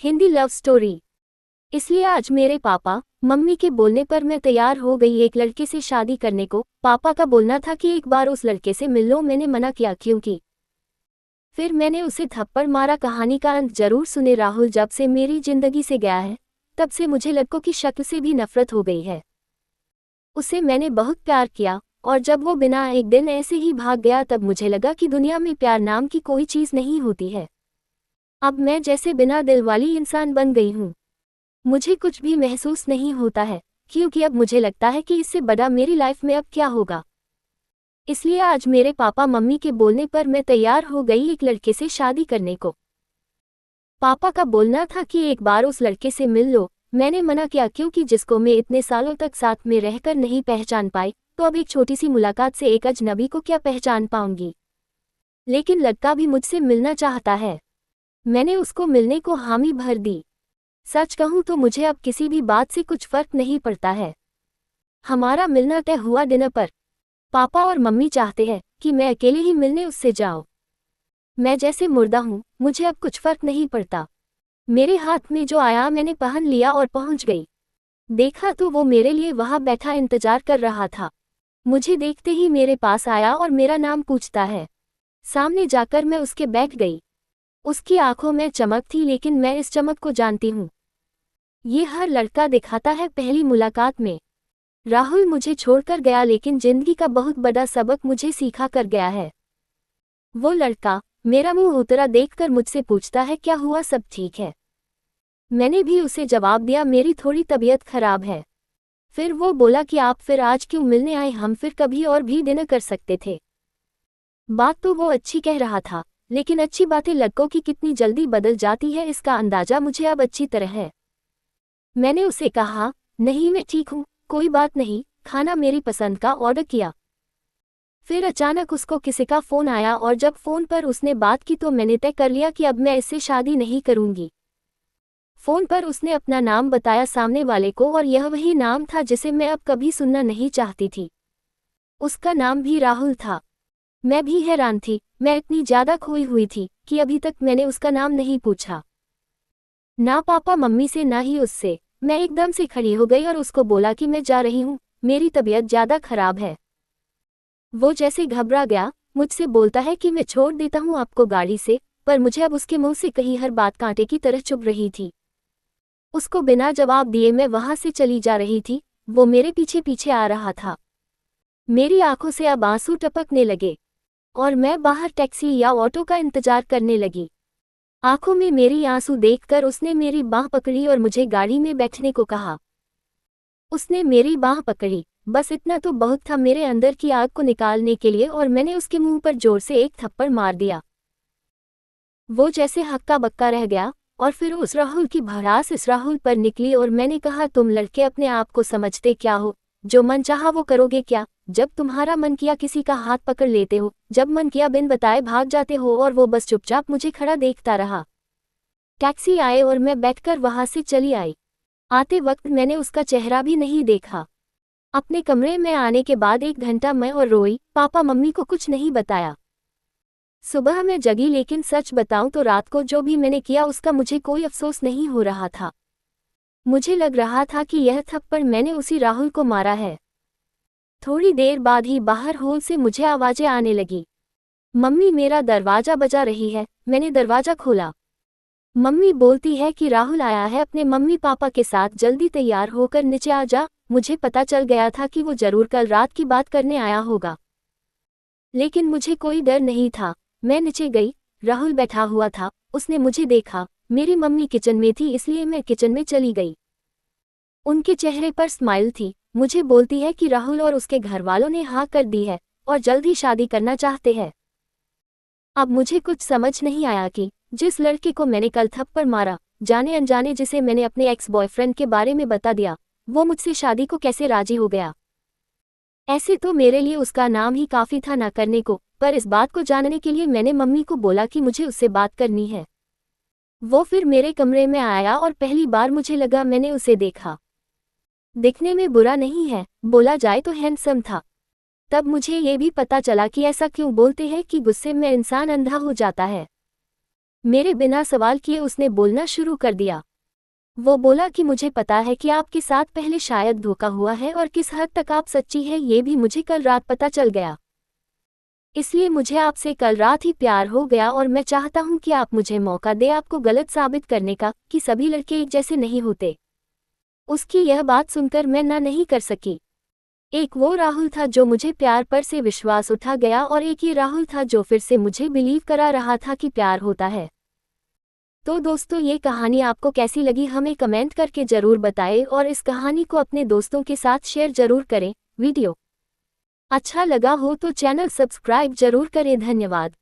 Hindi love story. इसलिए आज मेरे पापा मम्मी के बोलने पर मैं तैयार हो गई एक लड़के से शादी करने को। पापा का बोलना था कि एक बार उस लड़के से मिल लो। मैंने मना किया क्योंकि फिर मैंने उसे थप्पड़ मारा। कहानी का अंत जरूर सुने। राहुल जब से मेरी जिंदगी से गया है तब से मुझे लड़कों की शक्ल से भी नफरत हो गई है। उसे मैंने बहुत प्यार किया और जब वो बिना एक दिन ऐसे ही भाग गया तब मुझे लगा कि दुनिया में प्यार नाम की कोई चीज़ नहीं होती है। अब मैं जैसे बिना दिल वाली इंसान बन गई हूँ। मुझे कुछ भी महसूस नहीं होता है क्योंकि अब मुझे लगता है कि इससे बड़ा मेरी लाइफ में अब क्या होगा। इसलिए आज मेरे पापा मम्मी के बोलने पर मैं तैयार हो गई एक लड़के से शादी करने को। पापा का बोलना था कि एक बार उस लड़के से मिल लो। मैंने मना किया क्योंकि जिसको मैं इतने सालों तक साथ में रहकर नहीं पहचान पाई तो अब एक छोटी सी मुलाकात से एक अजनबी को क्या पहचान पाऊंगी। लेकिन लड़का भी मुझसे मिलना चाहता है। मैंने उसको मिलने को हामी भर दी। सच कहूं तो मुझे अब किसी भी बात से कुछ फर्क नहीं पड़ता है। हमारा मिलना तय हुआ डिनर पर। पापा और मम्मी चाहते हैं कि मैं अकेले ही मिलने उससे जाऊं। मैं जैसे मुर्दा हूं, मुझे अब कुछ फर्क नहीं पड़ता। मेरे हाथ में जो आया मैंने पहन लिया और पहुंच गई। देखा तो वो मेरे लिए वहां बैठा इंतजार कर रहा था। मुझे देखते ही मेरे पास आया और मेरा नाम पूछता है। सामने जाकर मैं उसके बैठ गई। उसकी आंखों में चमक थी लेकिन मैं इस चमक को जानती हूँ। ये हर लड़का दिखाता है पहली मुलाकात में। राहुल मुझे छोड़कर गया लेकिन जिंदगी का बहुत बड़ा सबक मुझे सिखा कर गया है। वो लड़का मेरा मुंह उतरा देखकर मुझसे पूछता है क्या हुआ, सब ठीक है। मैंने भी उसे जवाब दिया मेरी थोड़ी तबीयत खराब है। फिर वो बोला कि आप फिर आज क्यों मिलने आए, हम फिर कभी और भी डिनर कर सकते थे। बात तो वो अच्छी कह रहा था लेकिन अच्छी बातें लड़कों की कितनी जल्दी बदल जाती है इसका अंदाजा मुझे अब अच्छी तरह है। मैंने उसे कहा नहीं मैं ठीक हूँ, कोई बात नहीं। खाना मेरी पसंद का ऑर्डर किया। फिर अचानक उसको किसी का फ़ोन आया और जब फ़ोन पर उसने बात की तो मैंने तय कर लिया कि अब मैं इससे शादी नहीं करूँगी। फ़ोन पर उसने अपना नाम बताया सामने वाले को और यह वही नाम था जिसे मैं अब कभी सुनना नहीं चाहती थी। उसका नाम भी राहुल था। मैं भी हैरान थी, मैं इतनी ज़्यादा खोई हुई थी कि अभी तक मैंने उसका नाम नहीं पूछा। ना पापा मम्मी से ना ही उससे। मैं एकदम से खड़ी हो गई और उसको बोला कि मैं जा रही हूँ, मेरी तबीयत ज़्यादा खराब है। वो जैसे घबरा गया, मुझसे बोलता है कि मैं छोड़ देता हूँ आपको गाड़ी से, पर मुझे अब उसके मुंह से कही हर बात कांटे की तरह चुभ रही थी। उसको बिना जवाब दिए मैं वहाँ से चली जा रही थी। वो मेरे पीछे पीछे आ रहा था। मेरी आंखों से अब आंसू टपकने लगे और मैं बाहर टैक्सी या ऑटो का इंतजार करने लगी। आंखों में मेरी आंसू देखकर उसने मेरी बांह पकड़ी और मुझे गाड़ी में बैठने को कहा। उसने मेरी बांह पकड़ी, बस इतना तो बहुत था मेरे अंदर की आग को निकालने के लिए और मैंने उसके मुंह पर जोर से एक थप्पड़ मार दिया। वो जैसे हक्का बक्का रह गया और फिर उस राहुल की भड़ास इस राहुल पर निकली और मैंने कहा तुम लड़के अपने आप को समझते क्या हो, जो मन चाहा वो करोगे क्या। जब तुम्हारा मन किया किसी का हाथ पकड़ लेते हो, जब मन किया बिन बताए भाग जाते हो और वो बस चुपचाप मुझे खड़ा देखता रहा। टैक्सी आए और मैं बैठकर वहां से चली आई। आते वक्त मैंने उसका चेहरा भी नहीं देखा। अपने कमरे में आने के बाद 1 घंटा मैं और रोई, पापा मम्मी को कुछ नहीं बताया। सुबह मैं जगी लेकिन सच बताऊं तो रात को जो भी मैंने किया उसका मुझे कोई अफसोस नहीं हो रहा था। मुझे लग रहा था कि यह थप्पड़ मैंने उसी राहुल को मारा है। थोड़ी देर बाद ही बाहर हॉल से मुझे आवाजें आने लगी। मम्मी मेरा दरवाजा बजा रही है। मैंने दरवाजा खोला। मम्मी बोलती है कि राहुल आया है अपने मम्मी पापा के साथ, जल्दी तैयार होकर नीचे आ जा। मुझे पता चल गया था कि वो जरूर कल रात की बात करने आया होगा, लेकिन मुझे कोई डर नहीं था। मैं नीचे गई, राहुल बैठा हुआ था। उसने मुझे देखा। मेरी मम्मी किचन में थी इसलिए मैं किचन में चली गई। उनके चेहरे पर स्माइल थी। मुझे बोलती है कि राहुल और उसके घर वालों ने हाँ कर दी है और जल्द ही शादी करना चाहते हैं। अब मुझे कुछ समझ नहीं आया कि जिस लड़के को मैंने कल थप्पड़ मारा, जाने अनजाने जिसे मैंने अपने एक्स बॉयफ्रेंड के बारे में बता दिया, वो मुझसे शादी को कैसे राजी हो गया। ऐसे तो मेरे लिए उसका नाम ही काफ़ी था ना करने को, पर इस बात को जानने के लिए मैंने मम्मी को बोला कि मुझे उससे बात करनी है। वो फिर मेरे कमरे में आया और पहली बार मुझे लगा मैंने उसे देखा। दिखने में बुरा नहीं है, बोला जाए तो हैंडसम था। तब मुझे ये भी पता चला कि ऐसा क्यों बोलते हैं कि गुस्से में इंसान अंधा हो जाता है। मेरे बिना सवाल किए उसने बोलना शुरू कर दिया। वो बोला कि मुझे पता है कि आपके साथ पहले शायद धोखा हुआ है और किस हद तक आप सच्ची है ये भी मुझे कल रात पता चल गया। इसलिए मुझे आपसे कल रात ही प्यार हो गया और मैं चाहता हूँ कि आप मुझे मौका दें आपको गलत साबित करने का कि सभी लड़के एक जैसे नहीं होते। उसकी यह बात सुनकर मैं ना नहीं कर सकी। एक वो राहुल था जो मुझे प्यार पर से विश्वास उठा गया और एक ये राहुल था जो फिर से मुझे बिलीव करा रहा था कि प्यार होता है। तो दोस्तों ये कहानी आपको कैसी लगी हमें कमेंट करके ज़रूर बताएं और इस कहानी को अपने दोस्तों के साथ शेयर ज़रूर करें। वीडियो अच्छा लगा हो तो चैनल सब्सक्राइब जरूर करें। धन्यवाद।